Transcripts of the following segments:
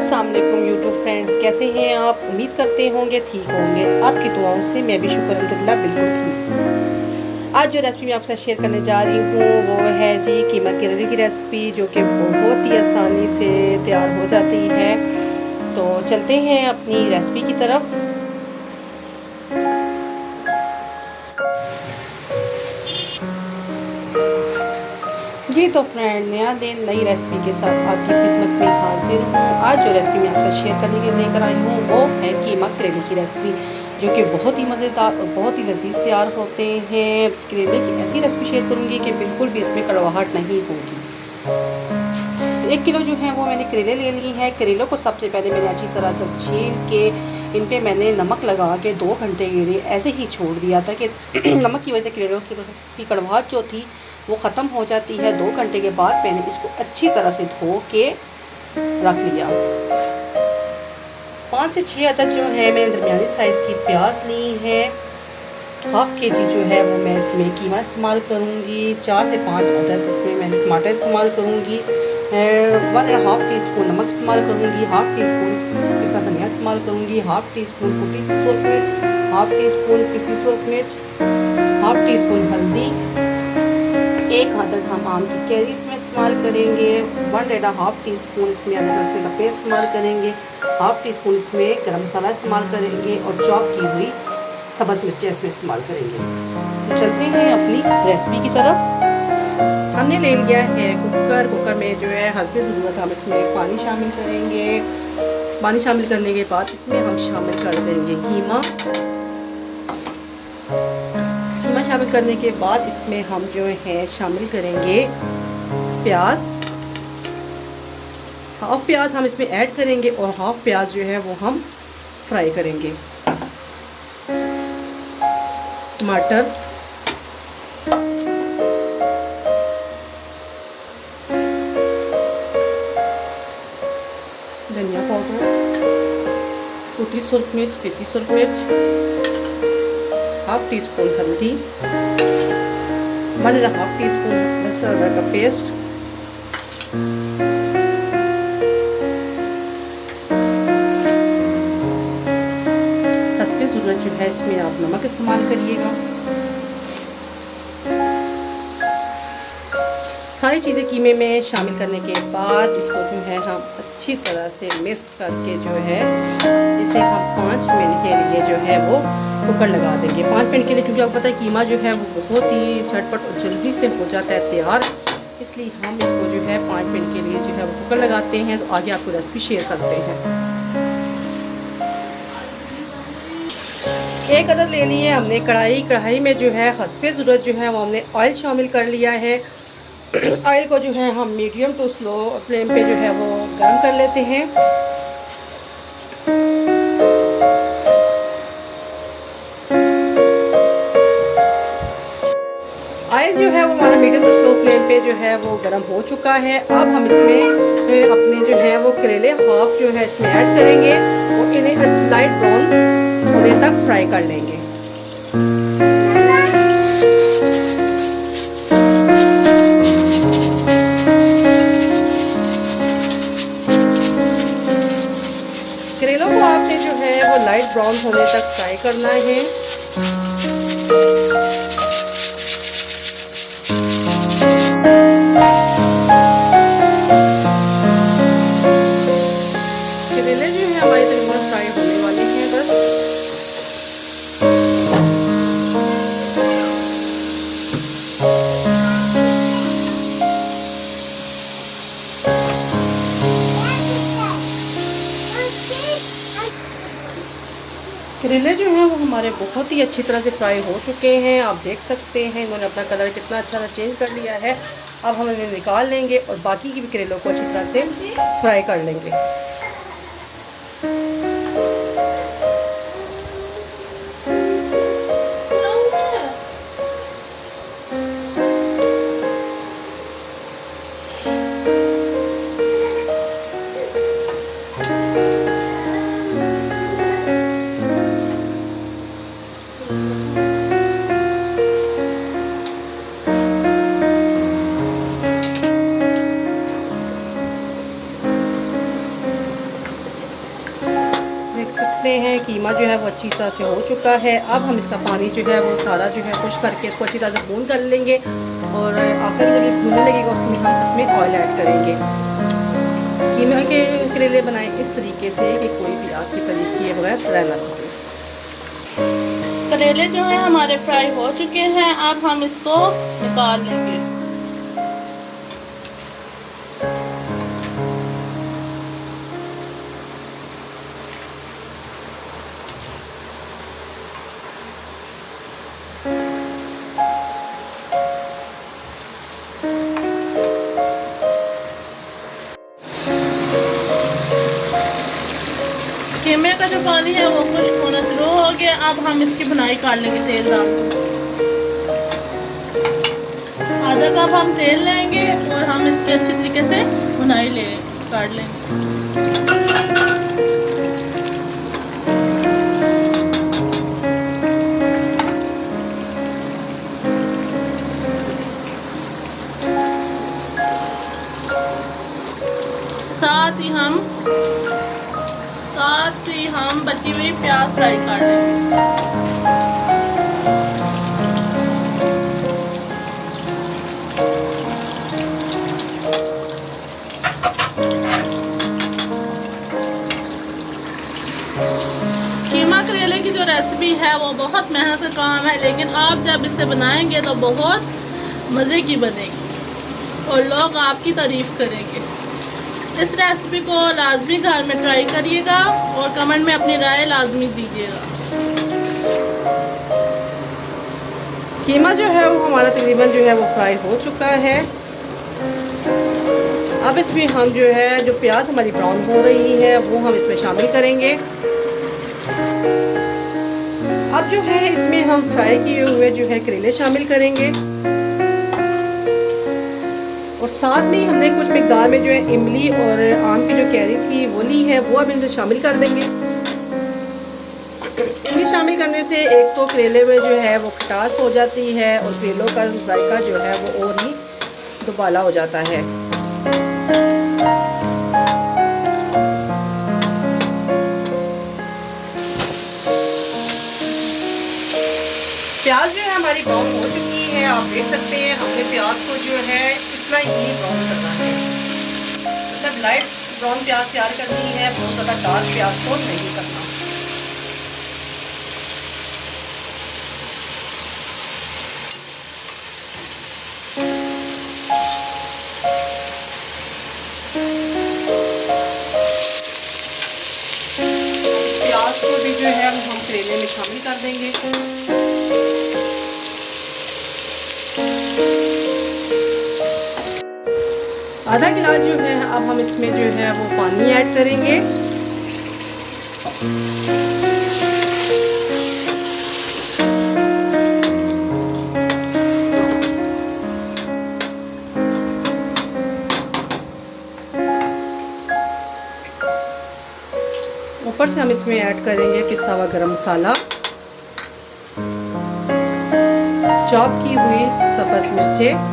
अस्सलाम वालेकुम YouTube friends, कैसे हैं आप? उम्मीद करते होंगे ठीक होंगे। आपकी दुआओं से मैं भी शुक्र अल्हम्दुलिल्लाह बिल्कुल ठीक हूँ। आज जो रेसिपी मैं आपसे शेयर करने जा रही हूँ वो है जी कीमा करेले की रेसिपी, जो कि बहुत ही आसानी से तैयार हो जाती है। तो चलते हैं अपनी रेसिपी की तरफ। जी तो फ्रेंड, नया दिन नई रेसिपी के साथ आपकी खिदमत में हाजिर हूँ। आज जो रेसिपी मैं आपसे शेयर करने के लेकर आई हूँ वो है कीमा करेले की रेसिपी, जो कि बहुत ही मज़ेदार और बहुत ही लजीज तैयार होते हैं। करेले की ऐसी रेसिपी शेयर करूँगी कि बिल्कुल भी इसमें कड़वाहट नहीं होगी। 1 किलो जो है वो मैंने करेले ले लिए हैं। करेलों को सबसे पहले मैंने अच्छी तरह से छील के इन पे मैंने नमक लगा के 2 घंटे के लिए ऐसे ही छोड़ दिया था कि नमक की वजह से करेलों की कड़वाहट जो थी वो ख़त्म हो जाती है। 2 घंटे के बाद मैंने इसको अच्छी तरह से धो के रख लिया। 5 से 6 अदद जो है मैंने दरमियानी साइज़ की प्याज ली है। हाफ़ kg जो है वो मैं इसमें कीमा इस्तेमाल करूँगी। 4 से 5 अदद इसमें मैंने टमाटर इस्तेमाल करूँगी। 1.5 टीस्पून नमक इस्तेमाल करूँगी। हाफ़ टीस्पून पिसा धनिया इस्तेमाल करूँगी। हाफ़ टीस्पून कुटी सुरख मिर्च, हाफ़ टीस्पून पिसी सुरख मिर्च, हाफ़ टीस्पून हल्दी, 1 अदद हम आम की कैरी इसमें इस्तेमाल करेंगे। 1.5 टीस्पून इसमें अदरक लहसुन का पेस्ट इस्तेमाल करेंगे। हाफ़ टीस्पून इसमें गरम मसाला इस्तेमाल करेंगे और चॉप की हुई सब्ज़ मिर्चें इसमें इस्तेमाल करेंगे। तो चलते हैं अपनी रेसिपी की तरफ। हमने ले लिया है कुकर में जो है हस्बे ज़रूरत हम इसमें पानी शामिल करेंगे। पानी शामिल करने के बाद इसमें हम शामिल कर देंगे कीमा। कीमा शामिल करने के बाद इसमें हम जो है शामिल करेंगे प्याज। हाफ़ प्याज हम इसमें ऐड करेंगे और हाफ़ प्याज जो है वो हम फ्राई करेंगे। टमाटर, धनिया पाउडर, कुटी सुरख मिर्च, पिसी सुरख मिर्च, हाफ़ टीस्पून हल्दी, 1.5 टीस्पून लहसुन अदरक का पेस्ट, हस्बे ज़रूरत जो है इसमें आप नमक इस्तेमाल करिएगा। सारी चीज़ें कीमे में शामिल करने के बाद इसको जो है हम अच्छी तरह से मिक्स करके जो है इसे हम 5 मिनट के लिए जो है वो कुकर लगा देंगे। 5 मिनट के लिए, क्योंकि आपको पता है कीमा जो है वो बहुत ही झटपट और जल्दी से हो जाता है तैयार, इसलिए हम इसको जो है 5 मिनट के लिए जो है वो कुकर लगाते हैं। तो आगे आपको रेसिपी शेयर करते हैं। 1 अदद ले लिए हमने कढ़ाई में जो है हस्बे ज़रूरत जो है वो हमने ऑयल शामिल कर लिया है। ऑयल को जो है हम मीडियम टू स्लो फ्लेम पे जो है वो गर्म कर लेते हैं। ऑयल जो है वो हमारा मीडियम टू स्लो फ्लेम पे जो है वो गर्म हो चुका है। अब हम इसमें अपने जो है वो करेले हाफ जो है इसमें ऐड करेंगे और इन्हें लाइट ब्राउन होने तक फ्राई कर लेंगे। करेलों को आपने जो है वो लाइट ब्राउन होने तक फ्राई करना है। करेले जो है हमारे तकरीबन फ्राई होने वाले हैं बस। करेले जो हैं वो हमारे बहुत ही अच्छी तरह से फ्राई हो चुके हैं। आप देख सकते हैं इन्होंने अपना कलर कितना अच्छा चेंज कर लिया है। अब हम इन्हें निकाल लेंगे और बाकी की भी करेलों को अच्छी तरह से फ्राई कर लेंगे। सकते हैं कीमा जो है वो अच्छी तरह से हो चुका है। अब हम इसका पानी जो है वो सारा जो है खुश करके इसको अच्छी तरह से भून कर लेंगे और आखिर जब ये भूनने लगेगा उसमें हम उसमें ऑयल ऐड करेंगे। कीमा के करेले बनाएं इस तरीके से कि कोई भी आपकी तारीफ किए बगैर रह ना सके। करेले जो हैं हमारे फ्राई हो चुके हैं, अब हम इसको निकाल लेंगे। कीमे का जो पानी है वो खुश्क होना शुरू हो गया। अब हम इसकी भुनाई कर लेंगे तेल डाल के। आधा कप हम तेल लेंगे और हम इसके अच्छी तरीके से भुनाई कर लेंगे। साथ ही हम बची हुई प्याज फ्राई कर लेंगे। कीमा करेले की जो रेसिपी है वो बहुत मेहनत का काम है, लेकिन आप जब इसे बनाएंगे तो बहुत मज़े की बनेगी और लोग आपकी तारीफ़ करेंगे। इस रेसिपी को लाजमी घर में ट्राई करिएगा और कमेंट में अपनी राय लाजमी दीजिएगा। कीमा जो है वो हमारा तकरीबन जो है वो फ्राई हो चुका है। अब इसमें हम जो है जो प्याज हमारी ब्राउन हो रही है वो हम इसमें शामिल करेंगे। अब जो है इसमें हम फ्राई किए हुए जो है करेले शामिल करेंगे और साथ में हमने कुछ मिकदार में जो है इमली और आम की जो कैरी थी वो ली है वो अब इनमें शामिल कर देंगे। इमली शामिल करने से एक तो करेले में जो है वो खटास हो जाती है और करेलों का जायका जो है वो और ही दुबाला हो जाता है। प्याज जो है हमारी ब्राउन हो चुकी है, आप देख सकते हैं। हमने प्याज को जो है इतना ही ब्राउन करना है, मतलब लाइट ब्राउन प्याज तैयार करनी है, बहुत ज़्यादा डार्क प्याज को नहीं करना। प्याज को भी जो है हम करेले में शामिल कर देंगे। आधा गिलास जो है अब हम इसमें जो है वो पानी ऐड करेंगे। ऊपर से हम इसमें ऐड करेंगे पिसा हुआ गरम मसाला, चॉप की हुई सब्ज़ मिर्चें,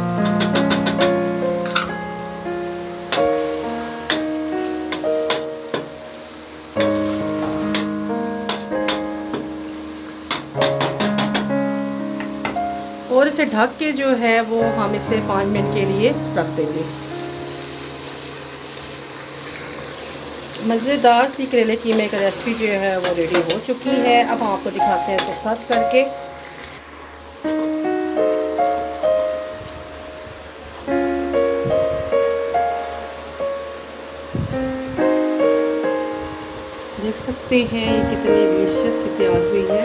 और इसे ढक के जो है वो हम इसे 5 मिनट के लिए रख देंगे। मज़ेदार सी करेले कीमे की रेसिपी जो है वो रेडी हो चुकी है। अब हम आपको दिखाते हैं तो सर्व करके। देख सकते हैं ये कितनी डिलीशियस सी तैयार हुई है।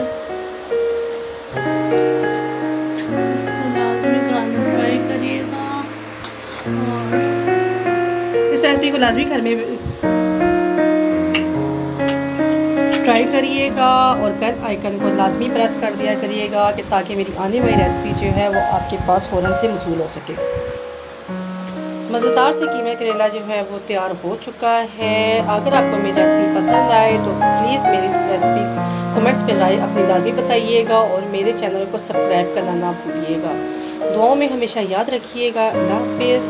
इस रेसिपी को लाजमी घर में ट्राई करिएगा और बेल आइकन को लाजमी प्रेस कर दिया करिएगा कि ताकि मेरी आने वाली रेसिपी जो है वो आपके पास फ़ौरन से मौसूल हो सके। मज़ेदार से कीमा करेला जो है वो तैयार हो चुका है। अगर आपको मेरी रेसिपी पसंद आए तो प्लीज़ मेरी रेसिपी कमेंट्स में राय अपनी लाजमी बताइएगा और मेरे चैनल को सब्सक्राइब करना ना भूलिएगा। दुआओं में हमेशा याद रखिएगा। अल्लाह हाफ़िज़।